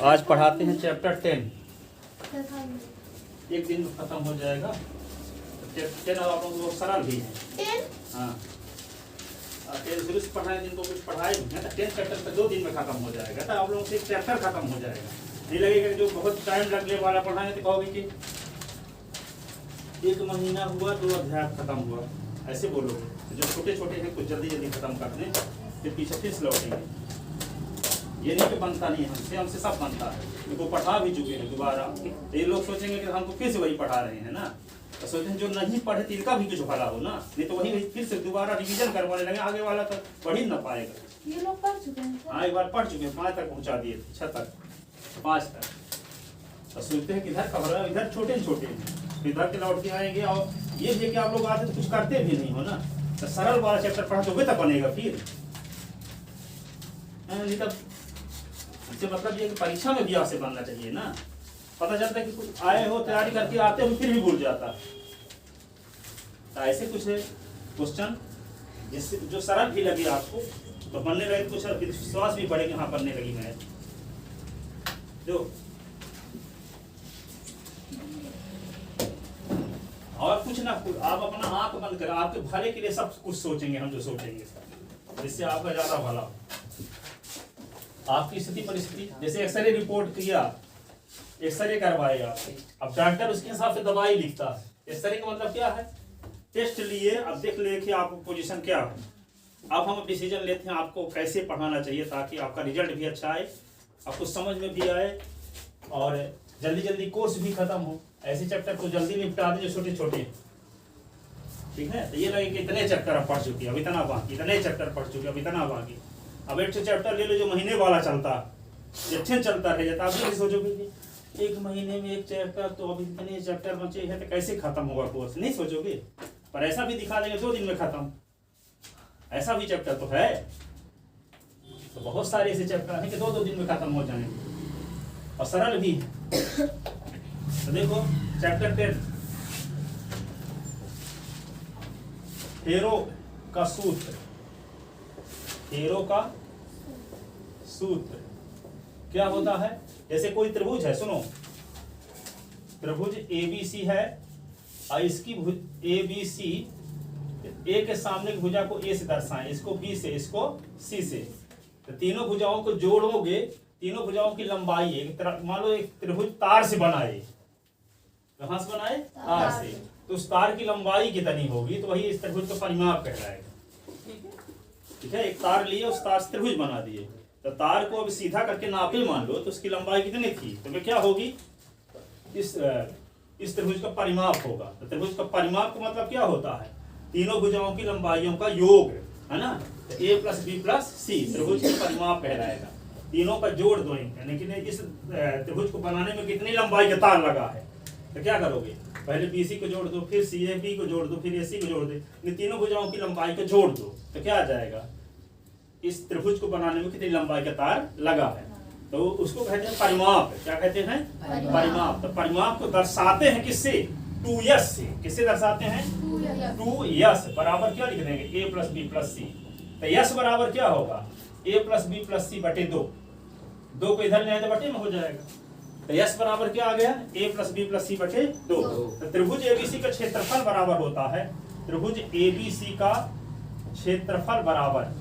आज पढ़ाते हैं चैप्टर 10। एक दिन में खत्म हो जाएगा। 10 आप लोग सरल भी है। हाँ, 10 शुरू से पढ़ाए दिन को कुछ पढ़ाए नहीं है तो 10 चैप्टर तो 2 दिन में खत्म हो जाएगा। तो आप लोगों से एक चैप्टर खत्म हो जाएगा। नहीं लगेगा जो बहुत टाइम लगने वाला पढ़ाएंगे तो कहोगे कि 1 महीना हुआ 2 अध्याय खत्म हुआ, ऐसे बोलोगे। तो जो छोटे छोटे हैं कुछ जल्दी जल्दी खत्म कर दें, फिर पीछे फिर से लौटेंगे। ये नहीं कि बनता नहीं, हमसे सब बनता है। इनको पढ़ा भी चुके हैं दोबारा। ये लोग सोचेंगे कि हमको फिर से वही पढ़ा रहे हैं ना, तो सोचते हैं जो नहीं पढ़े तो इनका भी कुछ भला हो ना, नहीं तो वही फिर से दोबारा रिवीजन करवाने लगे। आगे वाला तो पढ़ ही ना पाएगा। ये लोग पढ़ चुके हैं। हाँ, एक बार पढ़ चुके हैं, 5 तक पहुँचा दिए, 6 तक, 5 तक। तो सोचते हैं कि इधर कवर इधर छोटे छोटे हैं, इधर के लौट के आएंगे। और ये भी कि आप लोग आते तो कुछ करते भी नहीं हो ना, तो सरल वाला चैप्टर पढ़ा तो तब बनेगा। फिर नहीं तब इससे मतलब ये कि परीक्षा में भी आपसे बनना चाहिए ना। पता चलता है कि कुछ आए हो तैयारी करके आते हो फिर भी भूल जाता। तो ऐसे कुछ है क्वेश्चन जिससे जो सरल भी लगे आपको तो बनने लगे, कुछ विश्वास भी बढ़ेगा। हाँ, बनने लगी मैं जो और कुछ ना कुछ आप अपना आंख बंद करें, आपके भले के लिए सब कुछ सोचेंगे हम, जो सोचेंगे जिससे आपका ज्यादा भला हो। आपकी स्थिति परिस्थिति, जैसे एक्सरे रिपोर्ट किया, एक्सरे करवाए आप, अब डॉक्टर उसके हिसाब से दवाई लिखता है। एक्सरे का मतलब क्या है? टेस्ट लिए, अब देख ले कि आपको पोजीशन क्या है। अब हम डिसीजन लेते हैं आपको कैसे पढ़ाना चाहिए ताकि आपका रिजल्ट भी अच्छा आए, आपको समझ में भी आए और जल्दी जल्दी कोर्स भी खत्म हो। ऐसे चैप्टर को जल्दी निपटा दें जो छोटे छोटे, ठीक है। तो ये लगे कि इतने चैप्टर आप पढ़ चुके, अब इतना बाकी, इतने चैप्टर पढ़ चुके, अब इतना बाकी। अब एक चैप्टर ले लो जो महीने वाला चलता, अच्छे चलता रह जाता। आप ये सोचोगे कि 1 महीने में 1 चैप्टर, तो अभी इतने चैप्टर बचे हैं तो कैसे खत्म होगा कोर्स, नहीं सोचोगे। पर ऐसा भी दिखा देंगे 2 दिन में खत्म, ऐसा भी चैप्टर तो है। तो बहुत सारे ऐसे चैप्टर हैं कि 2-2 दिन में खत्म हो जाएंगे और सरल भी है। तो देखो चैप्टर 10, हेरो का सूत्र। हेरो का सूत्र क्या होता है? जैसे कोई त्रिभुज है, सुनो, त्रिभुज ABC है और इसकी ABC, ए के सामने की भुजा को A से दर्शाएं, इसको B से, इसको C से। तो तीनों भुजाओं को जोड़ोगे, तीनों भुजाओं की लंबाई है। मान लो एक त्रिभुज तार से बनाए, कहां से बनाए? तार से। तो उस तार की लंबाई कितनी होगी? तो वही इस त्रिभुज का परिमाप कहलाएगा। ठीक है, एक तार लिए, उस तार से त्रिभुज बना दिए। तो तार को अब सीधा करके नापे मान लो, तो उसकी लंबाई कितनी थी? तो वे क्या होगी? इस त्रिभुज का परिमाप होगा। तो त्रिभुज का परिमाप का मतलब क्या होता है? तीनों भुजाओं की लंबाइयों का योग, है ना। तो A + B + C त्रिभुज का परिमाप कहलाएगा। तीनों का जोड़ दो, यानी कि इस त्रिभुज को बनाने में कितनी लंबाई का तार लगा है। तो क्या करोगे? पहले BC को जोड़ दो, फिर CAB को जोड़ दो, फिर AC को जोड़ दो, इन तीनों भुजाओं की लंबाई को जोड़ दो। तो क्या आ जाएगा? इस त्रिभुज को बनाने में कितनी लंबाई का तार लगा है। तो उसको कहते हैं परिमाप। क्या कहते हैं? परिमाप। तो परिमाप को दर्शाते हैं किससे? 2s से। किससे दर्शाते हैं? 2s बराबर क्या लिख देंगे? A + B + C। तो s बराबर क्या होगा? A + B + C बटे 2। 2 को इधर ले आए तो बटे में हो जाएगा। तो s बराबर क्या आ गया? A + B + C बटे 2। तो त्रिभुज ABC का क्षेत्रफल बराबर होता है, त्रिभुज ABC का क्षेत्रफल बराबर,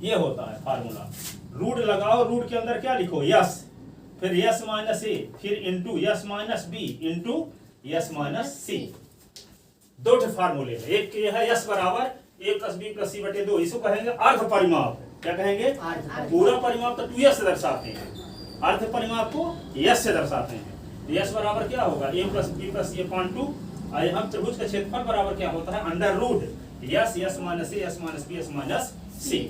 ये होता है फार्मूला। रूट लगाओ, रूट के अंदर क्या लिखो? s, फिर s - a, फिर into s - b into s - c। 2 फार्मूले हैं। एक ये है s बराबर A + B + C बटे 2, इसको कहेंगे अर्ध परिमाप। क्या कहेंगे? पूरा परिमाप तो 2s से दर्शाते हैं, अर्ध परिमाप को s से दर्शाते हैं। s बराबर क्या होगा? A + B + C / 2। हम त्रिभुज का क्षेत्रफल बराबर क्या होता है? √s, s - a, s - b, s - c।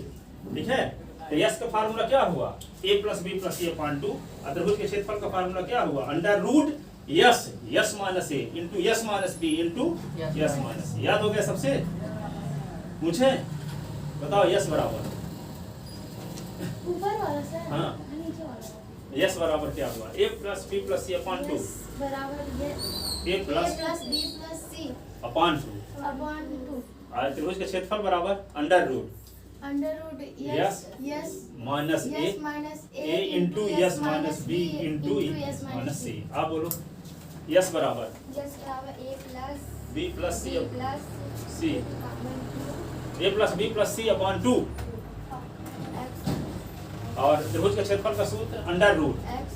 ठीक है। तो s का फार्मूला क्या हुआ? A + B + C / 2। त्रिभुज के क्षेत्रफल का फार्मूला क्या हुआ? √s, s - a into s - b into s - c। याद हो गया सबसे? मुझे बताओ s बराबर, ऊपर वाला सर, हाँ, नीचे वाला। s बराबर क्या हुआ? A + B + C / 2 बराबर ये A + B + C / 2। / 2। त्रिभुज का क्षेत्रफल बराबर √, under root Yes. S minus a s minus a into s minus b into s minus c. आप बोलो यस बराबर यस बराबर a plus b plus c plus c a plus b plus c upon 2। और त्रिभुज के क्षेत्रफल का सूत्र under root x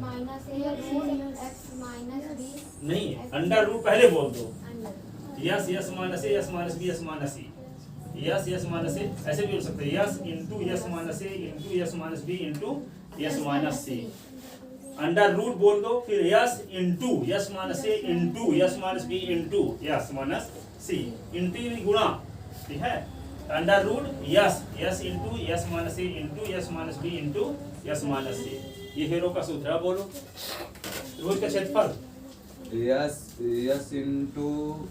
minus a root x minus b नहीं, अंडर रूट पहले बोल दो। S s minus a s minus b s minus c, s s minus a ऐसे भी हो सकते हैं, s into s minus a into s minus b into s minus c. Under root बोल दो, फिर s into s minus a into s minus b into s minus c, into गुणा, ठीक है। Under root s s into s minus a into s minus b into s minus c, ये Heron का सूत्र है। बोलो त्रिभुज का क्षेत्रफल s into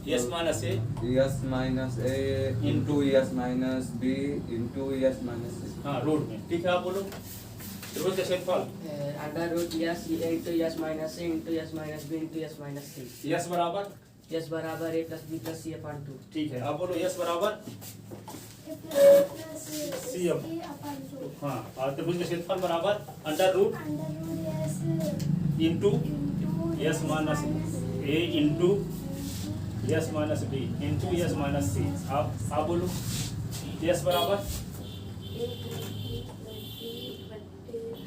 s minus a s minus a into s minus b into s minus c. हाँ root में, ठीक है। आप बोलो त्रिभुज का क्षेत्रफल under root s into s minus a into s minus b into s minus c. S बराबर यस बराबर a plus b plus c upon 2। ठीक है। आप बोलो यस बराबर सी अब हाँ, और त्रिभुज का क्षेत्रफल बराबर under root into s minus a into s minus b into s minus c. आप बोलो यस बराबर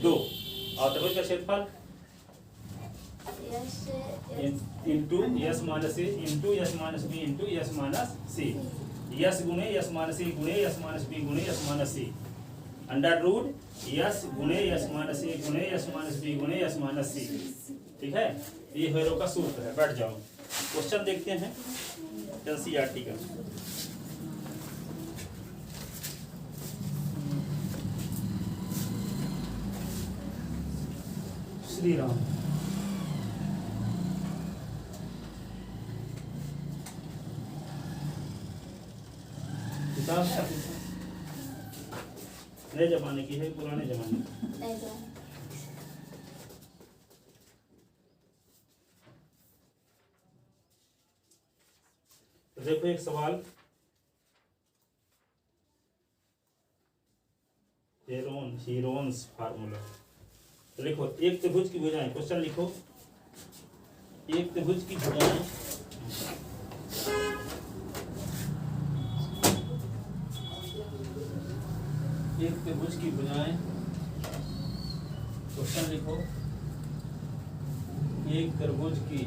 2 और त्रिभुज का क्षेत्रफल into s minus a into s minus b into s minus c, s गुणे यस माइनस ए गुणे s minus b गुणे s minus c, under root s गुणे यस माइनस ए गुणे यस माइनस बी गुणे s minus c, ठीक है। ये Heron का सूत्र है। बैठ जाओ, क्वेश्चन देखते हैं एनसीईआरटी का। श्री राम किताब नए जमाने की है, पुराने जमाने की? तो देखो एक सवाल, हीरोन्स फार्मूला। तो लिखो एक त्रिभुज की भुजाएं, क्वेश्चन लिखो एक त्रिभुज की भुजाएं एक त्रिभुज की भुजाएं, क्वेश्चन लिखो एक त्रिभुज की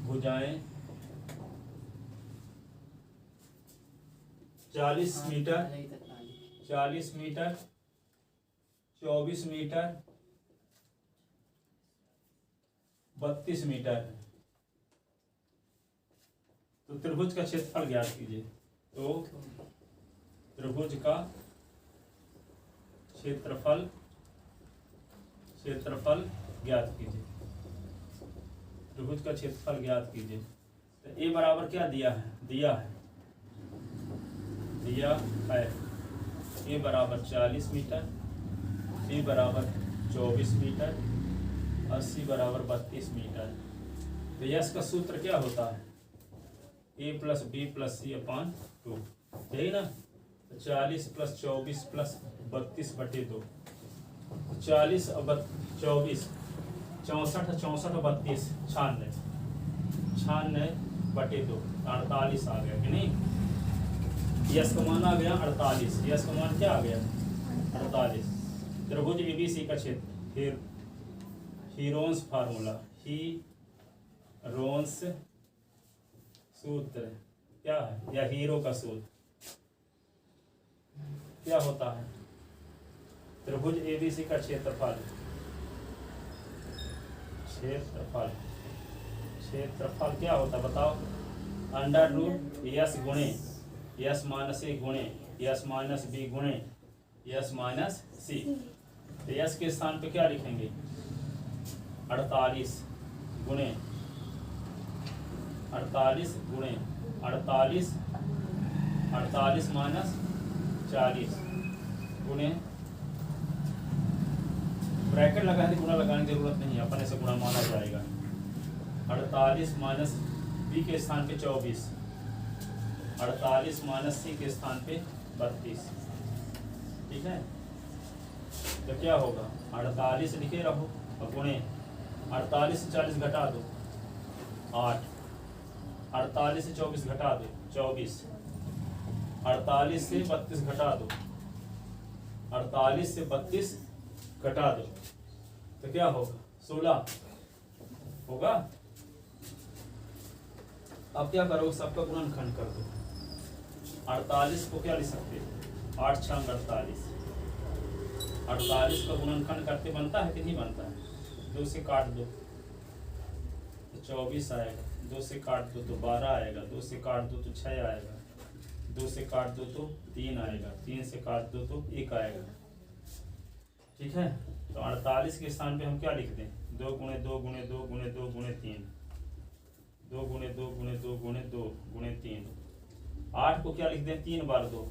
भुजाएं 40 मीटर 24 मीटर 32 मीटर है। तो त्रिभुज का क्षेत्रफल ज्ञात कीजिए। तो त्रिभुज का क्षेत्रफल ज्ञात कीजिए। त्रिभुज का क्षेत्रफल ज्ञात कीजिए। तो ए बराबर क्या दिया है ए बराबर 40 मीटर, बी बराबर 24 मीटर, 80 बराबर 32 मीटर। तो यस का सूत्र क्या होता है? ए plus b plus c upon 2, यही ना। तो 40 प्लस 24 प्लस 32 बटे 2, 40 और 24 64 64 और 32 96 बटे 2 48 आ गया कि नहीं। यस का मान आ गया 48। यस का मान क्या आ गया 48। त्रिभुज एबीसी का क्षेत्र, फिर हीरोन्स फार्मूला, हीरोन्स सूत्र क्या है, या हीरो का सूत्र क्या होता है? त्रिभुज एबीसी का क्षेत्रफल क्या होता है बताओ? अंडर रूट यस गुणे यस माइनस ए गुणे यस माइनस बी गुणे यस माइनस सी। तो यस के स्थान पे क्या लिखेंगे? 48 गुणे 48 माइनस 40 गुणे, ब्रैकेट लगाने गुणा लगाने की जरूरत नहीं है, अपन ऐसे गुणा माना जाएगा। 48 माइनस बी के स्थान पे 24 48 माइनस सी के स्थान पे 32। ठीक है, तो क्या होगा 48 लिखे रहो और गुणे 48 से 40 घटा दो 8, 48 से 24 घटा दो 24, 48 से 32 घटा दो 48 से 32 घटा दो तो क्या होगा 16 होगा। अब क्या करोगे, सबका गुणनखंड कर दो। 48 को क्या लिख सकते हो 8 6 48, 48 का गुणनखंड करके बनता है कि नहीं बनता है। 2 से काट दो तो 24 आएगा, 2 से काट दो तो 12 आएगा, 2 से काट दो तो 6 आएगा, 2 से काट दो तो 3 आएगा, 3 से काट दो तो 1 आएगा। ठीक है, तो 48 के स्थान पे हम क्या लिख दें 2 गुणे 2 गुणे 2 गुणे 2 गुणे 3, 2 गुणे 2 गुणे 2 गुणे 2 गुणे 3। 8 को क्या लिख दें 3 बार 2,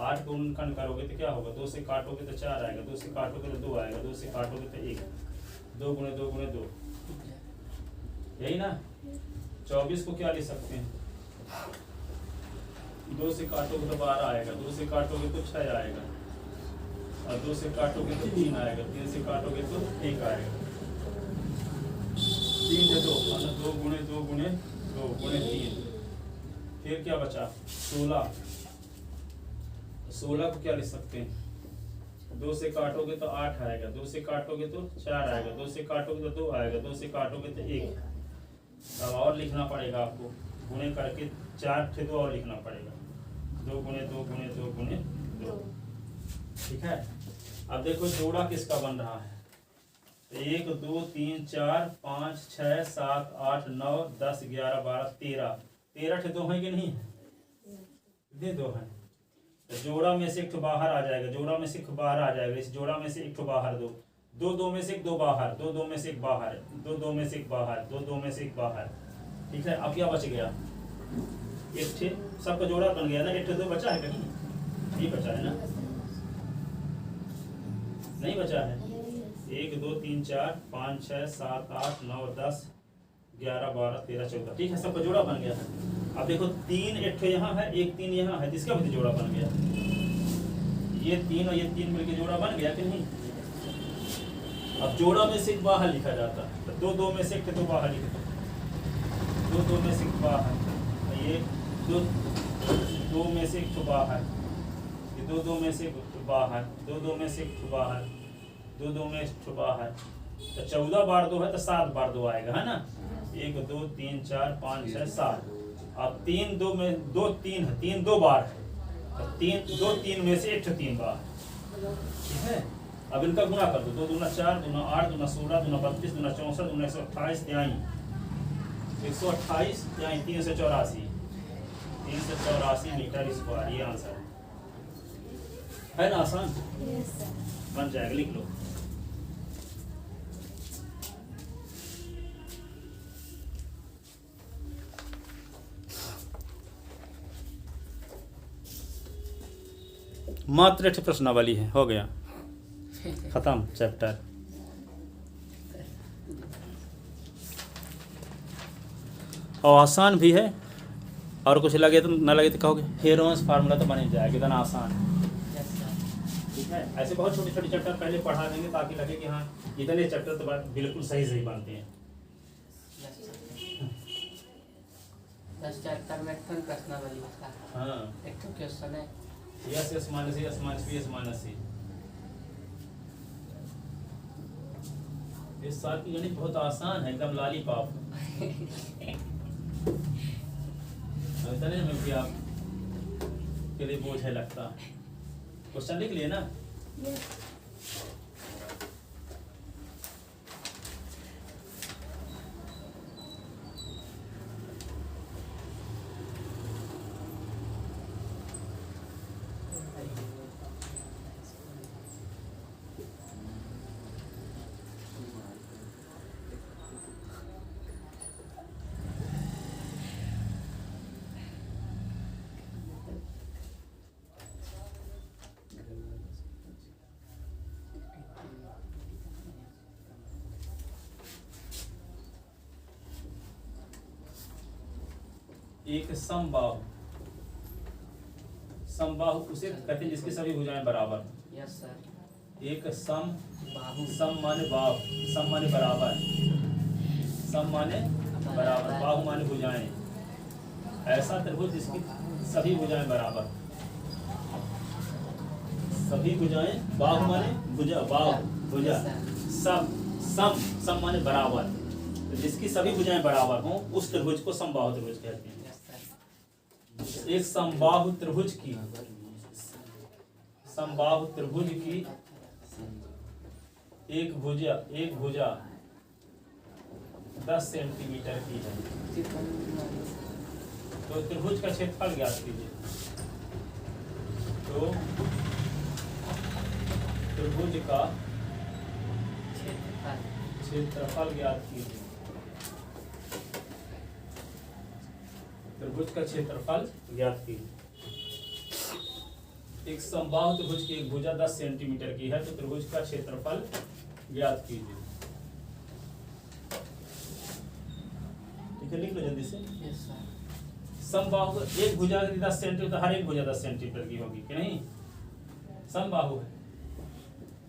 8 को गुणनखंड करोगे तो क्या होगा 2 से काटोगे तो 4 आएगा, 2 से काटोगे तो 2 आएगा, 2 से काटोगे तो 1, 2 गुणे 2 गुणे 2, यही ना। 24 को क्या लिख सकते हैं 2 से काटोगे तो 12 आएगा, 2 से काटोगे तो 6 आएगा और 2 से काटोगे तो 3 आएगा, 3 से काटोगे तो 1 आएगा। 3 से 2 मतलब 2 गुणे 2 गुणे 2 गुणे 3, फिर क्या बचा 16। 16 को क्या लिख सकते हैं 2 से काटोगे तो 8 आएगा, 2 से काटोगे तो 4 आएगा, 2 से काटोगे तो 2 आएगा, 2 से काटोगे तो 1। अब और लिखना पड़ेगा आपको, गुणे करके 4 थे 2 और लिखना पड़ेगा 2 गुणे 2 गुणे 2 गुणे 2। ठीक है, अब देखो जोड़ा किसका बन रहा है 1 2 3 4 5 6 7 8 9 10 11 12 13 थे 2 हैं कि नहीं कितने 2 हैं। तो जोड़ा में से एक ठो बाहर आ जाएगा, जोड़ा में से एक बाहर आ जाएगा, इस जोड़ा में से एक ठो बाहर 2 2 2 में से एक 2 बाहर, 2 2 में से एक बाहर, 2 2 में से एक बाहर, 2 2 में से एक बाहर। ठीक है, अब क्या बच गया एक ठे, सबका जोड़ा बन गया ना, एक ठे 2 बचा है कहीं नहीं बचा है ना, नहीं बचा है। 1 2 3 4 5 6 7 8 9 10 11 12 13 14। ठीक है, सबका जोड़ा बन गया है। अब देखो 3 एक ठो यहाँ है, एक 3 यहाँ है, इसका भी जोड़ा बन गया। ये 3 और ये 3 मिलकर जोड़ा बन गया कि नहीं। अब जोड़ा में से एक बाहर लिखा जाता है, तो 2 2 में से एक तो बाहर लिख दो, 2 2 में से एक बाहर, ये 2 में से एक तो बाहर, ये 2 2 में से एक बाहर, 2 2 में से एक बाहर, 2 2 में एक बाहर। तो 14 बार 2 है तो 7 बार 2 आएगा, है ना। 1 2 3 4 5 6 7। अब 3 2 में 2 3 है, 3 2 बार है, तो 3 2 3 में से एक 3 बार। ठीक है, अब इनका गुणा कर दो, 2 दूना 4 दूना 8 दूना 16 दूना 32 दूना 64 दूना 128 त्याई 128 त्याई 384 मीटर स्क्वायर। ये आंसर है ना, आसान बन जाएगा, लिख लो। मात्र 8 प्रश्नावली है, हो गया खत्म चैप्टर। और आसान भी है, और कुछ लगे तो ना लगे तो कहोगे हेरोन्स फार्मूला तो बन ही जाएगा, इतना आसान है। ठीक है, ऐसे बहुत छोटे छोटे चैप्टर पहले पढ़ा देंगे ताकि लगे कि हाँ इतने चैप्टर तो बिल्कुल सही सही बनते हैं। 10 चैप्टर में एक प्रश्नावली था। हाँ, एक तो क्वेश्चन है s s minus s minus b s minus c. इस साल की गणित बहुत आसान है, एकदम लॉलीपॉप। इतने में भी आप के लिए बोझ है लगता। क्वेश्चन लिख लिए ना। एक समबाहु समबाहु उसे कहते हैं जिसकी सभी भुजाएं बराबर हों। Yes sir. एक सम, बाहु। सम माने बाहु, सम माने बराबर, सम माने बराबर, बाहु माने भुजाएं। ऐसा त्रिभुज जिसकी सभी भुजाएं बराबर, सभी भुजाएं, बाहु माने भुजा, बाहु भुजा, सम, सम सम माने बराबर, तो जिसकी सभी भुजाएं बराबर हों उस त्रिभुज को समबाहु त्रिभुज कहते हैं। Yes sir. एक समबाहु त्रिभुज की, समबाहु त्रिभुज की एक भुजा 10 सेंटीमीटर की है, तो त्रिभुज का क्षेत्रफल ज्ञात कीजिए। तो त्रिभुज का क्षेत्रफल ज्ञात कीजिए। त्रिभुज का क्षेत्रफल ज्ञात कीजिए। एक समबाहु त्रिभुज की एक भुजा 10 सेंटीमीटर की है, तो त्रिभुज का क्षेत्रफल ज्ञात कीजिए। ठीक है, लिख लो जल्दी से। Yes sir. समबाहु एक भुजा 10 सेंटीमीटर, हर एक भुजा 10 सेंटीमीटर की होगी कि नहीं। समबाहु है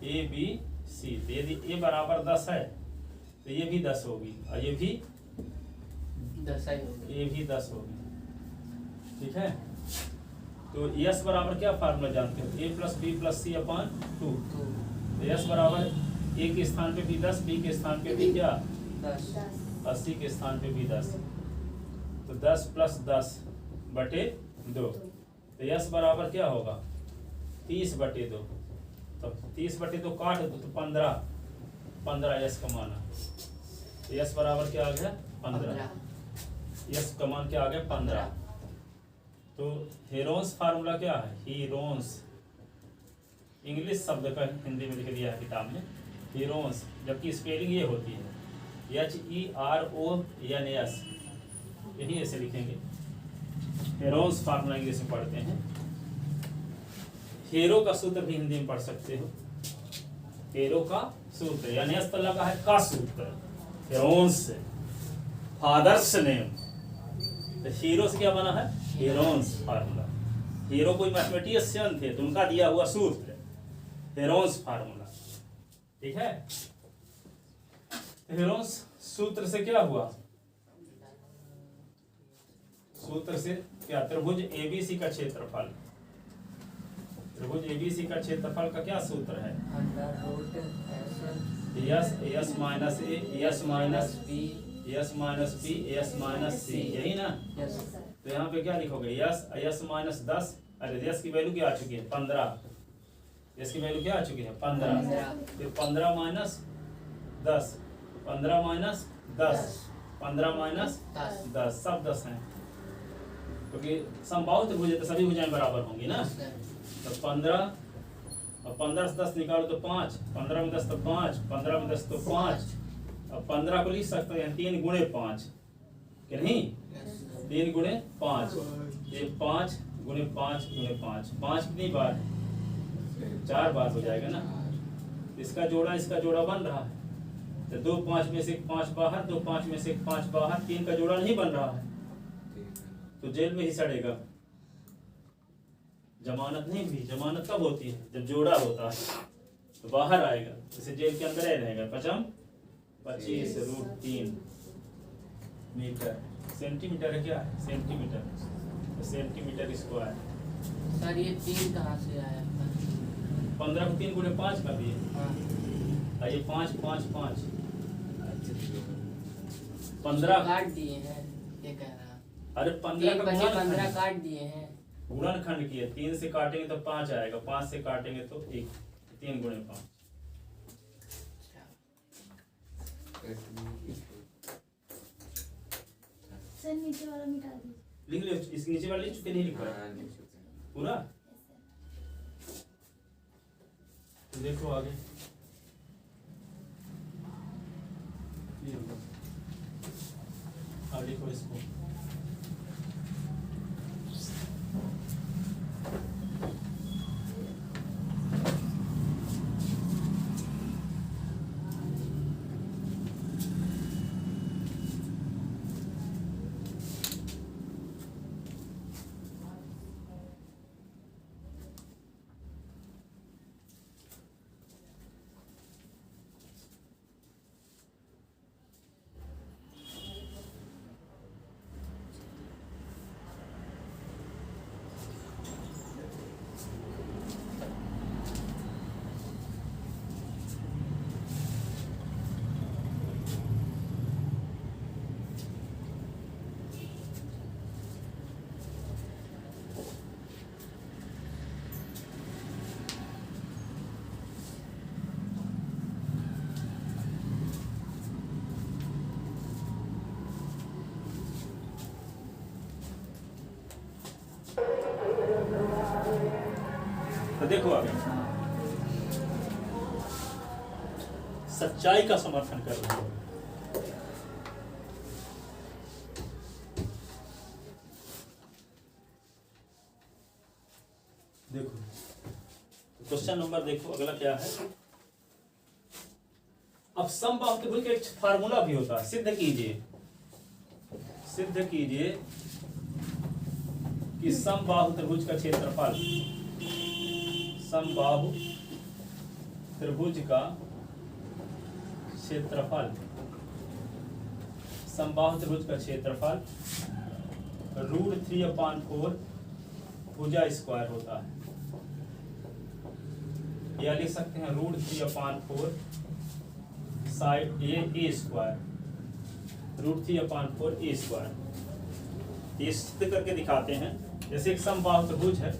ए बी सी, तो यदि ए बराबर 10 है तो ये भी 10 होगी और ये भी 10 ही होगा। ये भी 10 होगी। ठीक है, तो यस बराबर क्या फार्मूला जानते हो, ए plus b plus c upon 2। तो यस बराबर ए के स्थान पे भी 10, बी के स्थान पे भी क्या 10। 10 और सी के स्थान पे भी 10, तो 10 प्लस 10 बटे 2। तो यस बराबर क्या होगा 30 बटे 2। तो 30 बटे 2 काट दो तो 15 यस का मान है। तो यस बराबर क्या आ गया 15, यस का मान क्या आ गया 15। तो हेरोन्स फार्मूला क्या है, हीरोन्स, इंग्लिश शब्द का हिंदी में लिख दिया है किताब में हीरोन्स, जबकि स्पेलिंग ये होती है HERONS, यही ऐसे लिखेंगे। हेरोन्स फार्मूला इंग्लिश में पढ़ते हैं। हेरो का सूत्र भी हिंदी में पढ़ सकते हो, हेरो का सूत्र यानी तो लगा है का सूत्र, हेरोन्स फादर्स नेम, तो हीरो से क्या बना है हेरोन्स फार्मूला। हीरो कोई मैथमेटिशियन थे तो उनका दिया हुआ सूत्र हेरोन्स फार्मूला। ठीक है, हेरोन्स सूत्र से क्या हुआ, सूत्र से क्या त्रिभुज एबीसी का क्षेत्रफल, त्रिभुज एबीसी का क्षेत्रफल का क्या सूत्र है s minus a s minus b s minus b s minus c, यही ना। यस। तो यहाँ पे क्या लिखोगे यस माइनस 10, अरे यस की वैल्यू क्या आ चुकी है 15, यस की वैल्यू क्या आ चुकी है 15, फिर 15 माइनस 10, 15 माइनस 10, 15 माइनस 10, सब 10 हैं क्योंकि समबाहु त्रिभुज है तो सभी भुजाएं बराबर होंगी ना। तो 15 और 15 से 10 निकालो तो 5, 15 में 10 तो 5, 15 में 10 तो 5, अब 15 को लिख सकते हैं 3 गुणे 5 कि नहीं, 3 गुणे 5, ये 5 गुणे 5 गुणे 5, 5 कितनी बार है 4 बार हो जाएगा ना। इसका जोड़ा बन रहा है, तो 2 5 में से 5 बाहर, 2 5 में से 5 बाहर, 3 का जोड़ा नहीं बन रहा है तो जेल में ही सड़ेगा। जमानत नहीं भी, जमानत कब होती है जब जोड़ा होता है तो बाहर आएगा, इसे जेल के अंदर ही रहेगा। 25/3 मीटर, सेंटीमीटर है क्या है सेंटीमीटर, तो सेंटीमीटर स्क्वायर। सर ये 3 कहाँ से आया 15 को 3 गुणे 5 कर दिए, हाँ। और ये 5 5 5 15 काट दिए हैं, ये कह रहा। अरे 15 का 15 काट दिए हैं, गुणनखंड किए, 3 से काटेंगे तो 5 आएगा, 5 से काटेंगे तो 1, 3 गुणे 5। सर नीचे वाला मिटा दीजिए। लिख लो, इसके नीचे वाला लिख चुके नहीं लिखा है पूरा, तो देखो आगे अब लिखो इसको। देखो आगे, सच्चाई का समर्थन कर रहे हो। देखो क्वेश्चन नंबर देखो अगला क्या है। अब समबाहु त्रिभुज का एक फार्मूला भी होता है, सिद्ध कीजिए कि समबाहु त्रिभुज का क्षेत्रफल, समबाहु त्रिभुज का क्षेत्रफल, समबाहु त्रिभुज का क्षेत्रफल √3/4 भुजा स्क्वायर होता है, या लिख सकते हैं √3/4 साइड ए स्क्वायर, √3/4 ए स्क्वायर। ये सिद्ध करके दिखाते हैं। जैसे एक समबाहु त्रिभुज है,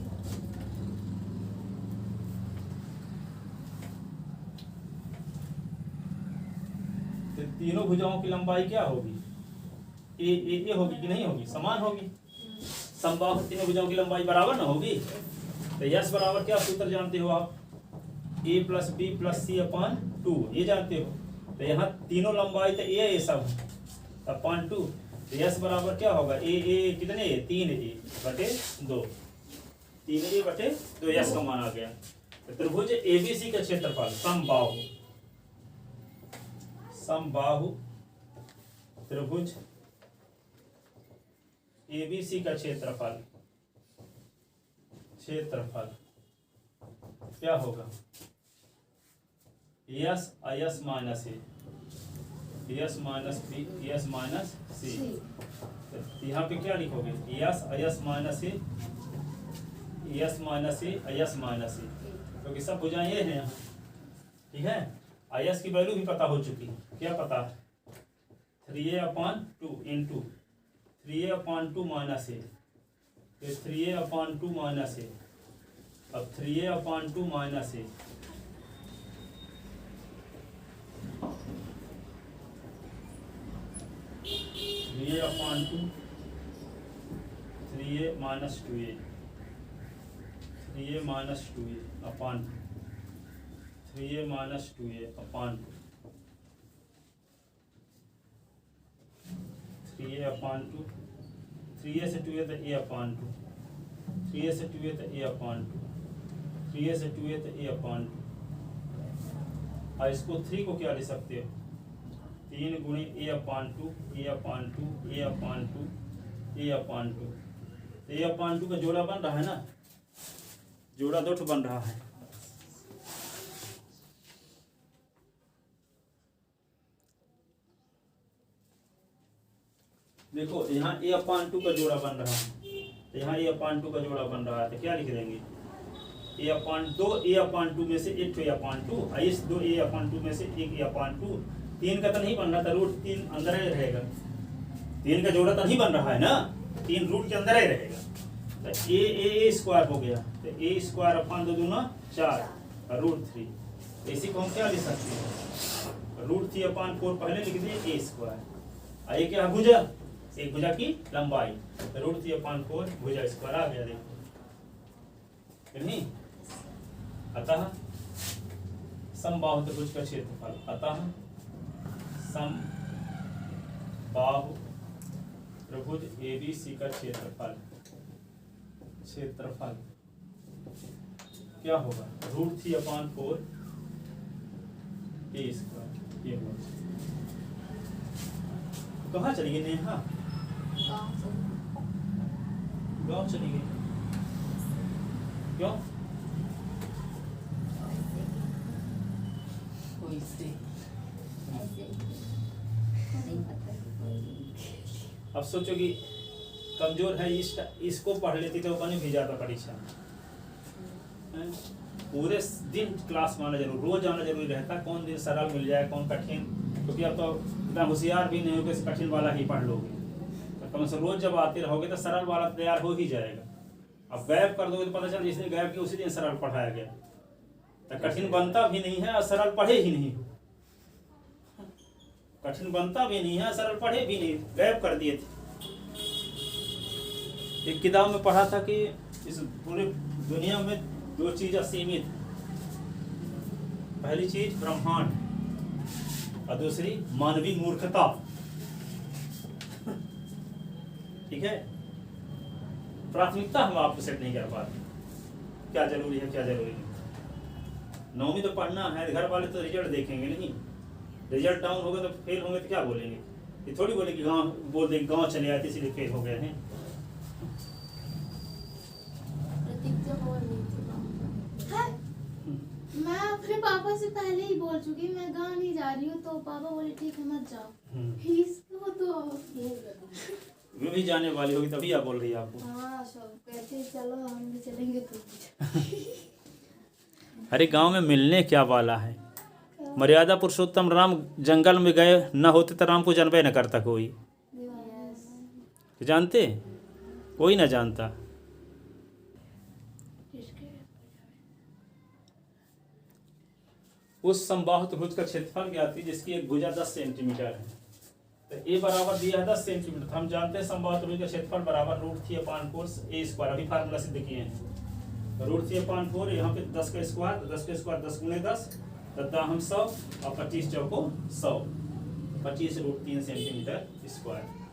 तो तीनों भुजाओं की लंबाई क्या होगी, ए होगी कि नहीं होगी, समान होगी। समबाहु तीनों भुजाओं की लंबाई बराबर ना होगी। तो यस बराबर क्या सूत्र जानते हो आप, a + b + c/2, ये जानते हो। तो यहाँ तीनों लंबाई तो ए सब अपॉन 2, तो यस बराबर क्या होगा, ए कितने, 3a/2, 3a/2 यस का मान आ गया। तो त्रिभुज एबीसी का क्षेत्रफल, समबाहु त्रिभुज एबीसी का क्षेत्रफल क्या होगा, s s minus a, s minus b, s minus c. तो यहाँ पे क्या लिखोगे, s minus a, s minus a, s minus a, क्योंकि सब भुजाएं ये हैं यहाँ, ठीक है। यस की वैल्यू भी पता हो चुकी है, क्या पता है, 3a/2 इंटू 3a/2 माइनस ए, फिर 3a/2 माइनस ए, अब 3a/2 माइनस ए, (3a/2) 3a minus 2a, 3a minus 2a upon 3a minus 2a upon 3a upon 2, 3a से 2a तो a upon 2, 3a से 2a तो a upon 2, 3a से 2a तो a upon 2। और इसको 3 को क्या ले सकते हो, 3 गुणे a/2, a/2, a/2, a/2। तो a/2 का जोड़ा बन रहा है ना, जोड़ा 2 बन रहा है। देखो यहाँ a/2 का जोड़ा बन रहा है, तो यहाँ a/2 का जोड़ा बन रहा है, तो क्या लिख देंगे, a/2 में से एक a/2, इस 2 a/2 में से एक a/2। 3 का तो नहीं बन रहा था, √3 अंदर ही रहेगा, 3 का जोड़ा तो नहीं बन रहा है ना, 3 रूट के अंदर ही रहेगा। तो a स्क्वायर हो गया, तो a स्क्वायर अपॉन 2 दूना 4 √3। इसी को हम क्या लिख सकते हैं, √3/4 पहले लिख दिए a स्क्वायर, ये क्या भुजा, एक भुजा की लंबाई, तो √3/4 भुजा स्क्वायर आ गया, देखो नहीं। अतः समबाहु त्रिभुज का क्षेत्रफल, अतः समबाहु त्रिभुज एबीसी का क्षेत्रफल क्या होगा, √3/4 a स्क्वायर। ये हुआ, कहाँ चली गई नेहा, गाँव चली गई, क्यों, अब सोचो कि कमजोर है, इसको पढ़ लेती तो बने भी जाता परीक्षा में। पूरे दिन क्लास में आना जरूर, रोज आना जरूरी रहता, कौन दिन सरल मिल जाए कौन कठिन, क्योंकि अब तो इतना होशियार भी नहीं हो कि कठिन वाला ही पढ़ लोगे। तो कम से रोज जब आते रहोगे तो सरल वाला तैयार हो ही जाएगा। अब गैप कर दोगे तो पता चल जिस दिन गैप किया उसी दिन सरल पढ़ाया गया, तो कठिन बनता भी नहीं है और सरल पढ़े ही नहीं, कठिन बनता भी नहीं है सरल पढ़े भी नहीं, गैप कर दिए थे। एक किताब में पढ़ा था कि इस पूरे दुनिया में दो चीज असीमित, पहली चीज ब्रह्मांड और दूसरी मानवीय मूर्खता। ठीक है, प्राथमिकता हम आपको सेट नहीं कर पाते, क्या जरूरी है क्या जरूरी नहीं। 9वीं तो पढ़ना है, घर वाले तो रिजल्ट देखेंगे नहीं, रिजल्ट डाउन होगा तो फेल होंगे तो क्या बोलेंगे, ये थोड़ी बोले कि गांव बोल देंगे गांव चले आए थे इसलिए फेल हो गए हैं। प्रतीक तो बोल रही थी है? मैं अपने पापा से पहले ही बोल चुकी मैं गाँव नहीं जा रही हूँ, तो पापा बोले ठीक है मत जाओ। इसको तो वो भी जाने वाली होगी तभी आप बोल रही है आपको। हाँ सब कहते हैं, चलो हम भी चलेंगे तो। अरे गांव में मिलने क्या वाला है, मर्यादा पुरुषोत्तम राम जंगल में गए न होते तो राम को जानबे न करता कोई, जानते कोई ना जानता। उस संबाहुत भुज का क्षेत्रफल ज्ञात कीजिए जिसकी एक भुजा 10 सेंटीमीटर है। तो ए बराबर दिया है 10 सेंटीमीटर, तो हम जानते हैं संबाहुत भुज का क्षेत्रफल बराबर √3/4 ए स्क्वायर, अभी फार्मूला सिद्ध किए हैं। √3/4 यहाँ पे 10 का स्क्वायर, तो 10 का स्क्वायर 10 × 10 तथा हम 100 और 25 चौको 100, 25 √3 सेंटीमीटर स्क्वायर।